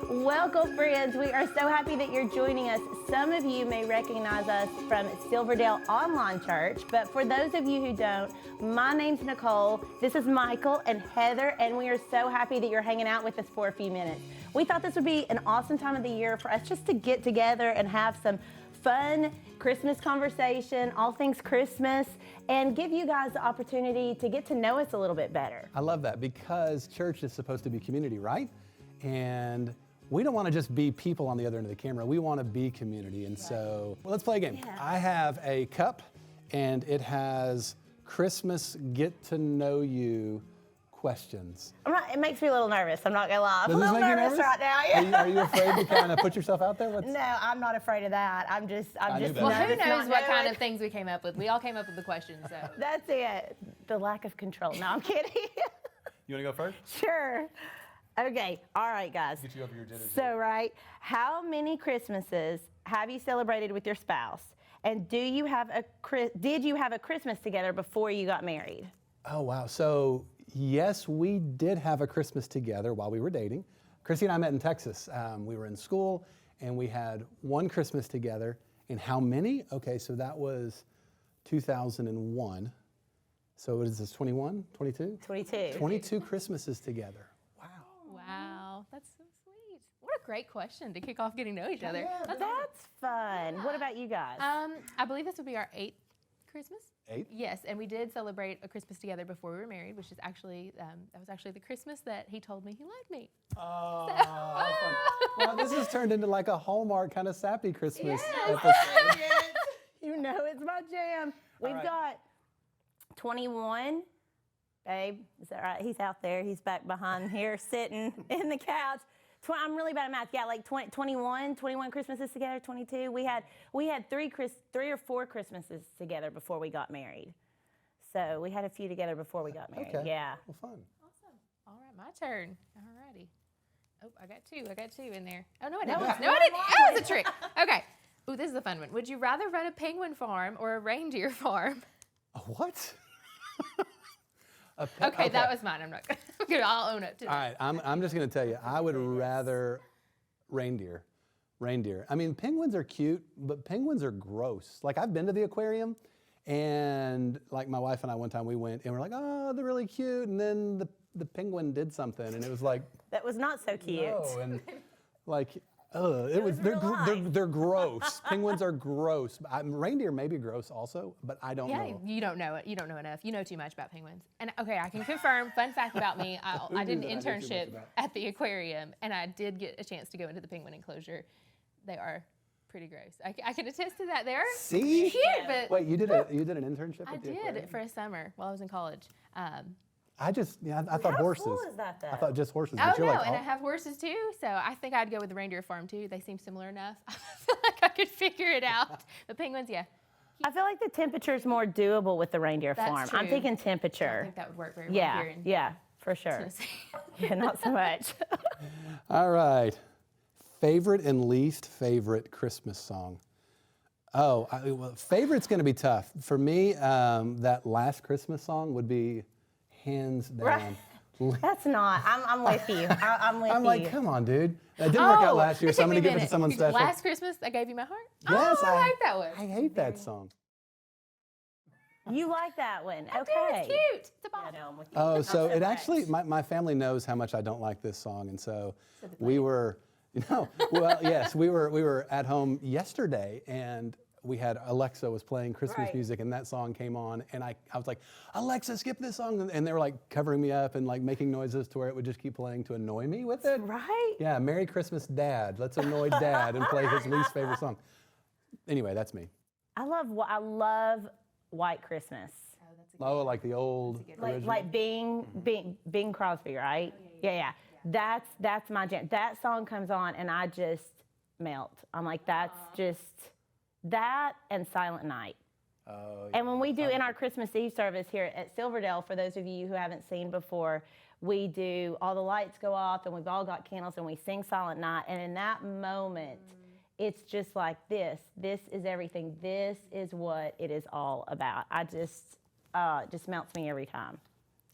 Welcome, friends. We are so happy that you're joining us. Some of you may recognize us from Silverdale Online Church, but for those of you who don't, my name's Nicole. This is Michael and Heather, and we are so happy that you're hanging out with us for a few minutes. We thought this would be an awesome time of the year for us just to get together and have some fun Christmas conversation, all things Christmas, and give you guys the opportunity to get to know us a little bit better. I love that because church is supposed to be community, right? And we don't want to just be people on the other end of the camera. We want to be community. And so, well, let's play a game. Yeah. I have a cup and it has Christmas get to know you questions. It makes me a little nervous. I'm not gonna lie. I'm Does a this little make you nervous right now. Yeah. Are you afraid to kind of put yourself out there? No, I'm not afraid of that. I'm just knew that. Well, who nervous knows not what kind knowing. of things we came up with? We all came up with the questions, so. That's it. The lack of control. No, I'm kidding. You want to go first? Sure. Okay. All right, guys. Get you over your dinner. So, right, how many Christmases have you celebrated with your spouse? And did you have a Christmas together before you got married? Oh, wow. So, yes, we did have a Christmas together while we were dating. Chrissy and I met in Texas. We were in school, and we had one Christmas together. And how many? Okay, so that was 2001. So what is this, 21, 22? 22. 22 Christmases together. Wow. Wow, that's so sweet. What a great question to kick off getting to know each other. That's fun. What about you guys? I believe this would be our 8th Christmas. 8? Yes, and we did celebrate a Christmas together before we were married, which is actually, that was actually the Christmas that he told me he loved me. Oh, how fun. Well, this has turned into like a Hallmark kind of sappy Christmas Yes. episode. You know it's my jam. We've right. got 21. Babe, is that right? He's out there. He's back behind here sitting in the couch. I'm really bad at math. Yeah, like 21 Christmases together, 22. We had three or four Christmases together before we got married. So we had a few together before we got married. Okay. Yeah. Well, fun. Awesome. All right, my turn. All righty. Oh, I got two in there. Oh, no, I didn't. No, I didn't. That was a trick. Okay. Ooh, this is a fun one. Would you rather run a penguin farm or a reindeer farm? A what? Okay, that was mine. I'm not gonna. I'll own it to All right, I'm just going to tell you, I would rather reindeer. I mean, penguins are cute, but penguins are gross. Like, I've been to the aquarium, and like my wife and I one time we went, and we're like, oh, they're really cute, and then the penguin did something, and it was like, That was not so cute. no, and like, they're gross. Penguins are gross. Reindeer may be gross also, but I don't Yeah, know. you don't know it. You don't know enough. You know too much about penguins. And okay, I can confirm, fun fact about me, I did an that I knew too much internship about? at the aquarium, and I did get a chance to go into the penguin enclosure. They are pretty gross. I can attest to that. They are See? cute, but Wait, you did an internship I at the did aquarium? for a summer while I was in college. I thought How horses. cool is that, though? I thought just horses. Oh, but you're no, like, and I have horses too, so I think I'd go with the reindeer farm too. They seem similar enough. I feel like I could figure it out. The penguins, yeah. I feel like the temperature's more doable with the reindeer That's farm. I'm true. thinking I temperature. think that would work very well Yeah, here in yeah, for sure. Tennessee. Yeah, not so much. All right. Favorite and least favorite Christmas song? Oh, well, favorite's going to be tough. For me, that last Christmas song would be hands down. Right. That's not. I'm with you. I'm with you. I'm like, come on, dude. It didn't work out last year, so I'm going to give it to someone special. Last Christmas, I gave you my heart? Yes, I like that one. I hate that song. You like that one? I Okay. do, it's cute. It's a bop. Yeah, no, I'm with you. Oh, Not so it much. actually, my family knows how much I don't like this song, and so we were, well, yes, we were at home yesterday, and we had Alexa was playing Christmas Right. music, and that song came on, and I was like, Alexa, skip this song, and they were like covering me up and like making noises to where it would just keep playing to annoy me with it. Right? Yeah, Merry Christmas, Dad. Let's annoy Dad and play his least favorite song. Anyway, that's me. I love White Christmas. Oh, like the old original? Like Bing Crosby, right? Yeah. That's my jam. That song comes on and I just melt. I'm like, that's just that and Silent Night. Oh, And when we do in our Christmas Eve service here at Silverdale, for those of you who haven't seen before, we do all the lights go off and we've all got candles and we sing Silent Night. And in that moment, it's just like this. This is everything. This is what it is all about. It just melts me every time.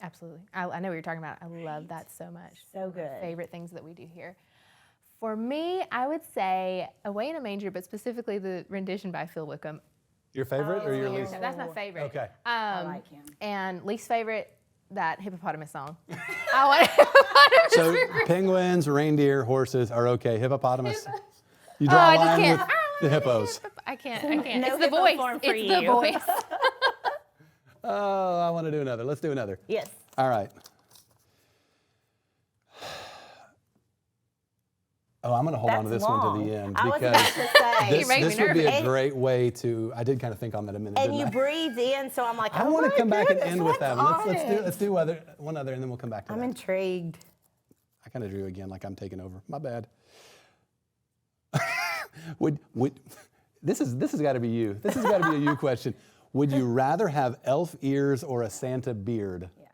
Absolutely. I know what you're talking about. I love that so much. So good. Favorite things that we do here. For me, I would say Away in a Manger, but specifically the rendition by Phil Wickham. Your favorite or your least? That's my favorite. Okay. I like him. And least favorite, that hippopotamus song. I want hippopotamus. So penguins, reindeer, horses are okay. Hippopotamus. You Oh, draw I a just line can't. with the hippos. I can't. No It's the hippo voice. form for It's the you. voice. Oh, I want to do another. Let's do another. Yes. All right. Oh, I'm going to hold on to That's this one to long. the end I was because about to say. You make me this would be a nervous. great way to. I did kind of think on that a minute. And didn't you I? breathed in, so I'm like, I oh want to my come back and goodness, end with that one. what's on Let's do one other, and then we'll come back to I'm that. intrigued. I kind of drew again, like I'm taking over. My bad. would this has got to be you. This has got to be a you question. Would you rather have elf ears or a Santa beard? Yeah.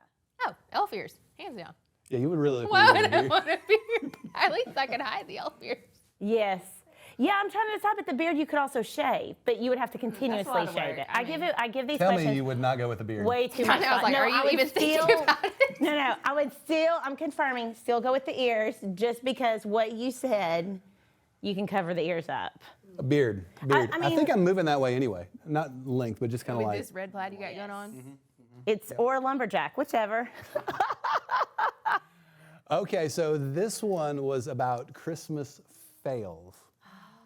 Oh, elf ears, hands down. Yeah, you would really look Why weird would with a I beard. want a beard? At least I could hide the elf ears. Yes. Yeah, I'm trying to decide, but the beard you could also shave, but you would have to continuously lot of shave work. it. I I give these Tell questions me you would not go with a beard. way too I much know, I was thought. like, No, are you I would even thinking still- about it? No, I would still, I'm confirming, still go with the ears just because what you said, you can cover the ears up. A beard. I mean- think I'm moving that way anyway. Not length, but just kind of With like. this red plaid you got going on. It's or a lumberjack, whichever. Okay, so this one was about Christmas fails.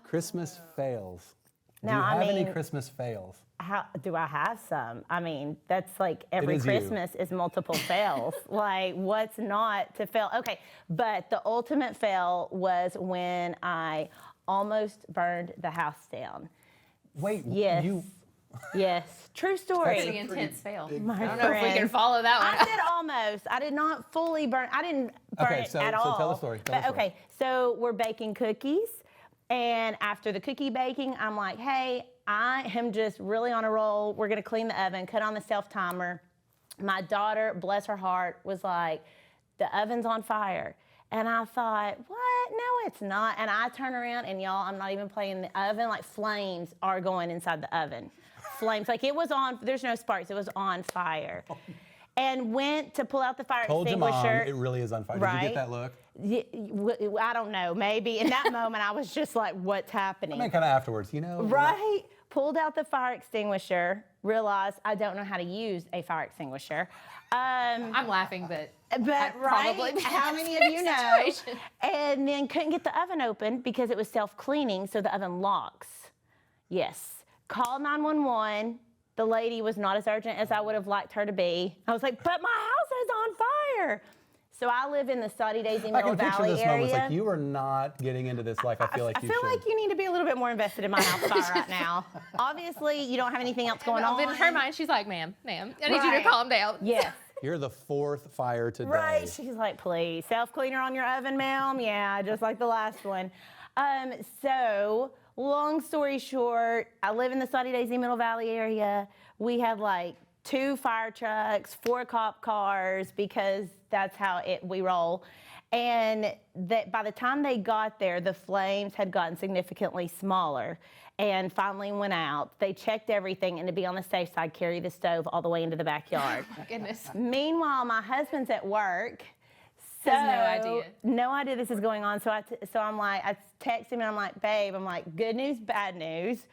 Christmas fails. Do Now, you I have any mean- Christmas fails? How do I have some? I mean, that's like every is you. Christmas is multiple fails. Like, what's not to fail? Okay, but the ultimate fail was when I almost burned the house down. Wait, Yes. you. Yes, true story. Pretty intense fail. My I don't know if we friend. can follow that one. I said almost. I did not fully burn. I didn't burn Okay, it so- at so all. tell the story, tell the But, story. okay, so we're baking cookies, and after the cookie baking, I'm like, hey, I am just really on a roll. We're gonna clean the oven, cut on the self timer. My daughter, bless her heart, was like, the oven's on fire. And I thought, what? No, it's not. And I turn around, and y'all, I'm not even playing, the oven, like flames are going inside the oven. Flames, like it was on, there's no sparks, it was on fire. And went to pull out the fire Told your mom extinguisher. it really is on fire. Did you Right. get that look? I don't know, maybe. In that moment, I was just like, what's happening? I mean, kind of afterwards, you know? Right? Pulled out the fire extinguisher, realized I don't know how to use a fire extinguisher. I'm laughing, but But probably right, be how in many the of you same know? situation. And then couldn't get the oven open because it was self-cleaning, so the oven locks. Yes. Call 911. The lady was not as urgent as I would have liked her to be. I was like, but my house is on fire. So I live in the Saudi Daisy I Mill can picture Valley this moment. It's area. like you are not getting into this like I feel like I you feel should. like you need to be a little bit more invested in my house fire right now. Obviously, you don't have anything else going on. in her mind, she's like, ma'am, I need you to Right. calm down. Yes. You're the fourth fire today. Right. She's like, please, self-cleaner on your oven, ma'am? Yeah, just like the last one. So, long story short, I live in the Saudi Daisy Middle Valley area. We had like 2 fire trucks, 4 cop cars, because that's how we roll. And that by the time they got there, the flames had gotten significantly smaller and finally went out. They checked everything, and to be on the safe side, carry the stove all the way into the backyard. Goodness. Meanwhile, my husband's at work. So, Has no idea. No idea this is going on. So I'm like, I text him and I'm like, babe, I'm like, good news, bad news.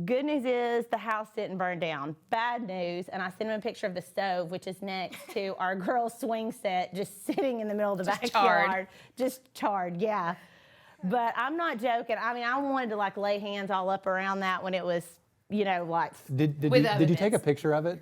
Good news is the house didn't burn down. Bad news, and I sent him a picture of the stove, which is next to our girls' swing set, just sitting in the middle of the backyard. charred. Just charred, yeah. But I'm not joking. I mean, I wanted to like lay hands all up around that when it was, you know, like. Did With you take a evidence. picture of it?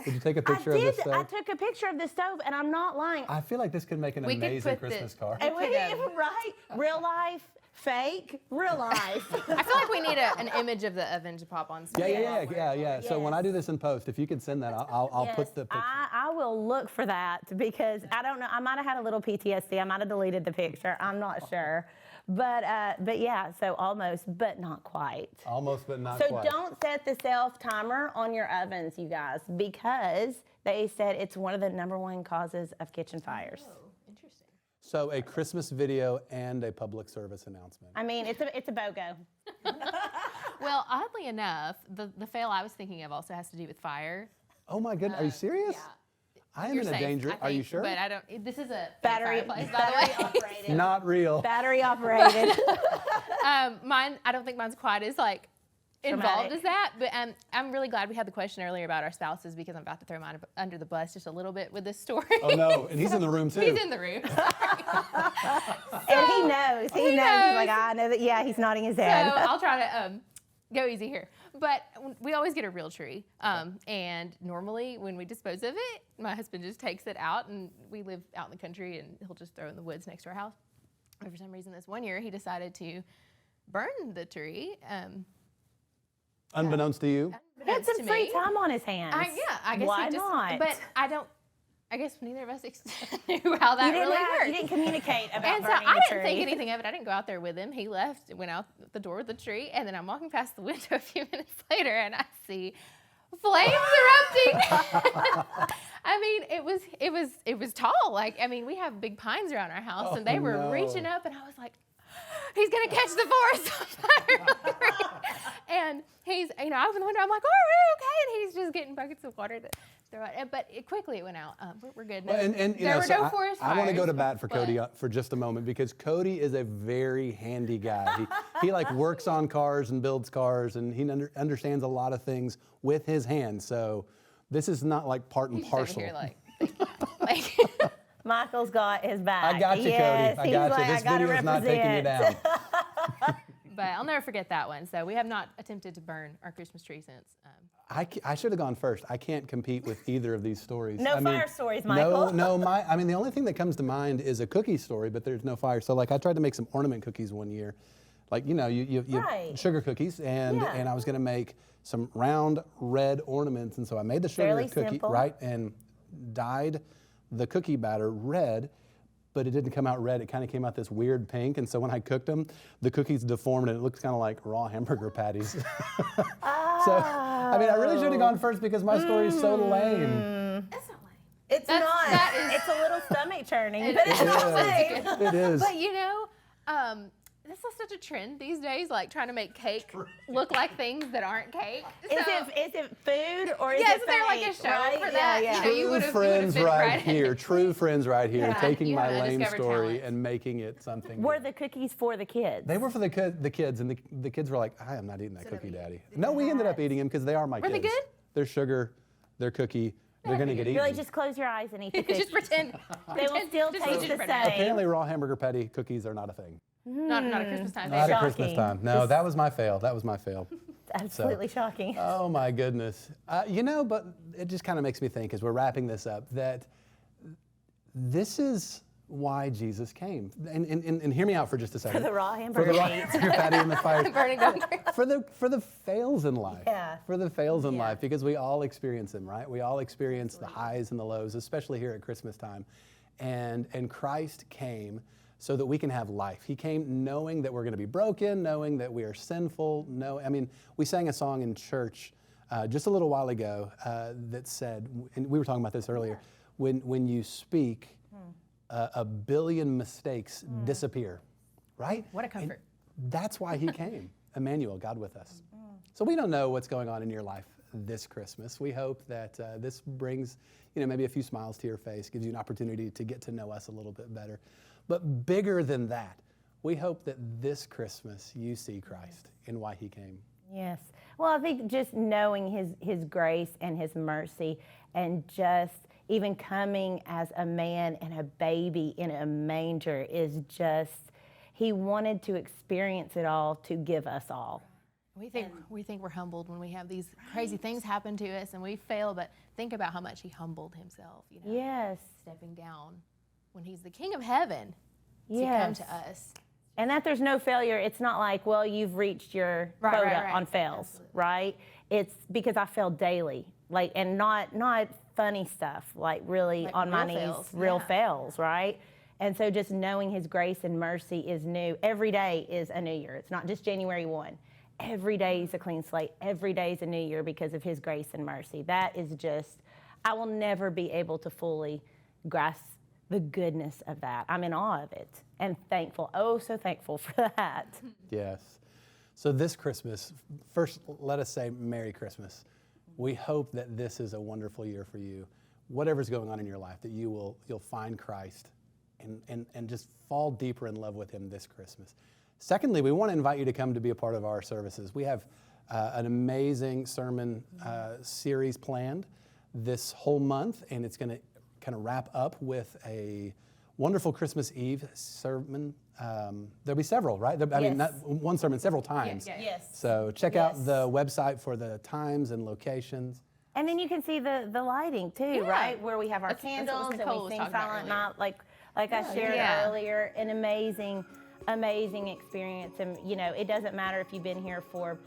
Did you take a picture of the stove? I took a picture of the stove, and I'm not lying. I feel like this could make an We could amazing put the- Christmas card. And we, could have- right? Real life, fake, real life. I feel like we need an image of the oven to pop on. Yeah. So when I do this in post, if you could send that, I'll Yes, put the picture. I will look for that because I don't know. I might have had a little PTSD. I might have deleted the picture. I'm not sure. But yeah, so almost, but not quite. Almost, but not So quite. don't set the self timer on your ovens, you guys, because they said it's one of the #1 causes of kitchen fires. Interesting. So a Christmas video and a public service announcement. I mean, it's a BOGO. Well, oddly enough, the fail I was thinking of also has to do with fire. Oh my goodness, are you serious? Yeah. I am You're in a safe, danger. I Are you think, sure? But I don't. This is a Battery fireplace, by the way. operated. Not real. Battery operated. Mine. I don't think mine's quite as like involved Traumatic. as that. But I'm really glad we had the question earlier about our spouses because I'm about to throw mine under the bus just a little bit with this story. Oh no, and he's in the room too. He's in the room. And he knows. He knows. He's knows. like, I know that. Yeah, he's nodding his So head. I'll try to go easy here. But we always get a real tree. And normally when we dispose of it, my husband just takes it out, and we live out in the country, and he'll just throw it in the woods next to our house. But for some reason this one year he decided to burn the tree. Unbeknownst to you. He had some to free me. time on his hands. I guess Why he just, not? But I guess neither of us knew how that really worked. You didn't communicate about And so burning I the didn't tree. think anything of it. I didn't go out there with him. He left, went out the door with the tree, and then I'm walking past the window a few minutes later, and I see flames erupting. I mean, it was tall. Like, I mean, we have big pines around our house, and they were no. reaching up, and I was like, he's gonna catch the forest on fire. And he's, I open the window. I'm like, oh, are you okay? And he's just getting buckets of water to throw it. But quickly it went out. We're good now. Well, and there were no I, forest I want to go fires, to bat for but- Cody for just a moment because Cody is a very handy guy. He like works on cars and builds cars, and he understands a lot of things with his hands. So this is not like part and He's just over parcel. here like Michael's got his back. I got you, Yes, Cody. he's I got like, you. This I gotta video is not taking you represent. down. But I'll never forget that one. So we have not attempted to burn our Christmas tree since. I should have gone first. I can't compete with either of these stories. No I mean, fire stories, Michael. No, the only thing that comes to mind is a cookie story, but there's no fire. So like I tried to make some ornament cookies one year. Like, you Right. sugar cookies, and I was gonna make some round red ornaments, and so I made the sugar Fairly cookie, simple. right, and dyed the cookie batter red, but it didn't come out red. It kind of came out this weird pink, and so when I cooked them, the cookies deformed, and it looks kind of like raw hamburger patties. So, I mean, I really should have gone first because my story is so lame. That's not lame. It's That's- not. that is- It's a little stomach churning, It but is. it's not lame. It is. But this is such a trend these days, like trying to make cake look like things that aren't cake. Is it food or is Yeah, it isn't there like a fake, show right? for that? Yeah, yeah. You know, you True would've friends fit right right in. here. True friends right here, Yeah. taking You my have lame undiscovered story talent. and making it something. Were good. the cookies for the kids? They were for the kids, and the kids were like, I am not eating that cookie, nobody Daddy. No, we ended up eating them because they are my Were kids. they good? They're sugar, they're cookie, they're going to get eaten. Really, just close your eyes and eat the cookies. Just pretend. They will still just taste eat the it. same. Apparently, raw hamburger patty cookies are not a thing. Not a Christmas time. Not thing. at Christmas Shocking. time. No, that was my fail. Absolutely shocking. Oh my goodness. But it just kind of makes me think as we're wrapping this up that this is why Jesus came. And hear me out for just a second. For the raw For hamburger the raw meat. hamburger patty in the fire. Burning down. For the fails in life. Yeah. For the fails in Yeah. life, because we all experience them, right? We all experience the highs and the lows, especially here at Christmas time. And Christ came so that we can have life. He came knowing that we're going to be broken, knowing that we are sinful. We sang a song in church just a little while ago that said, and we were talking about this earlier, when you speak, a billion mistakes disappear, right? What a comfort. And that's why he came, Emmanuel, God with us. So we don't know what's going on in your life this Christmas. We hope that this brings, maybe a few smiles to your face, gives you an opportunity to get to know us a little bit better. But bigger than that, we hope that this Christmas you see Christ and why he came. Yes. Well, I think just knowing his grace and his mercy and just even coming as a man and a baby in a manger is just, he wanted to experience it all to give us all. We think we're humbled when we have these crazy things happen to us and we fail, but think about how much he humbled himself, Yes. stepping down when he's the King of Heaven to come Yes. to us. And that there's no failure. It's not like, well, you've reached your Right, quota right, right. on fails, Absolutely. right? It's because I fail daily, and not funny stuff, like really Like on my real knees, fails, real yeah. fails, right? And so just knowing his grace and mercy is new. Every day is a new year. It's not just January 1. Every day is a clean slate. Every day is a new year because of his grace and mercy. That is just, I will never be able to fully grasp the goodness of that. I'm in awe of it and thankful, oh, so thankful for that. Yes. So this Christmas, first let us say Merry Christmas. We hope that this is a wonderful year for you. whatever's going on in your life, that you'll find Christ and just fall deeper in love with him this Christmas. Secondly, we want to invite you to come to be a part of our services. We have an amazing sermon series planned this whole month, and it's going to kind of wrap up with a wonderful Christmas Eve sermon. There'll be several, right? I mean, not one sermon, several times. Yes. So check out the website for the times and locations. And then you can see the lighting too, right? Where we have our candles and Nicole we was sing talking about Silent earlier. Night, like I shared earlier. An amazing experience. And you know, it doesn't matter if you've been here for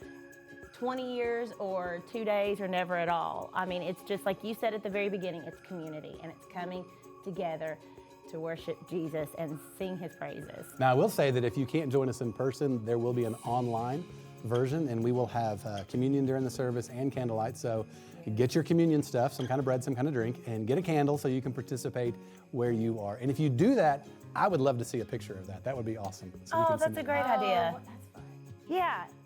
20 years or 2 days or never at all. I mean, it's just like you said at the very beginning, it's community, and it's coming together to worship Jesus and sing his praises. Now, I will say that if you can't join us in person, there will be an online version, and we will have communion during the service and candlelight. So get your communion stuff, some kind of bread, some kind of drink, and get a candle so you can participate where you are. And if you do that, I would love to see a picture of that. That would be awesome. So you can That's send a it great in. idea. Oh, that's fun.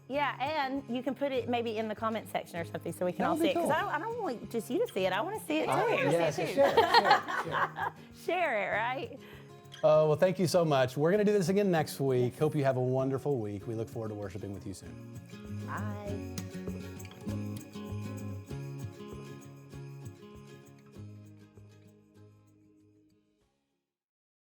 Yeah, and you can put it maybe in the comment section or something so we can That all would see be it. Because cool. I don't want just you to see it. I want to see it too. Yes, see it too. share it. Share it, right? Oh, well, thank you so much. We're going to do this again next week. Hope you have a wonderful week. We look forward to worshiping with you soon. Bye.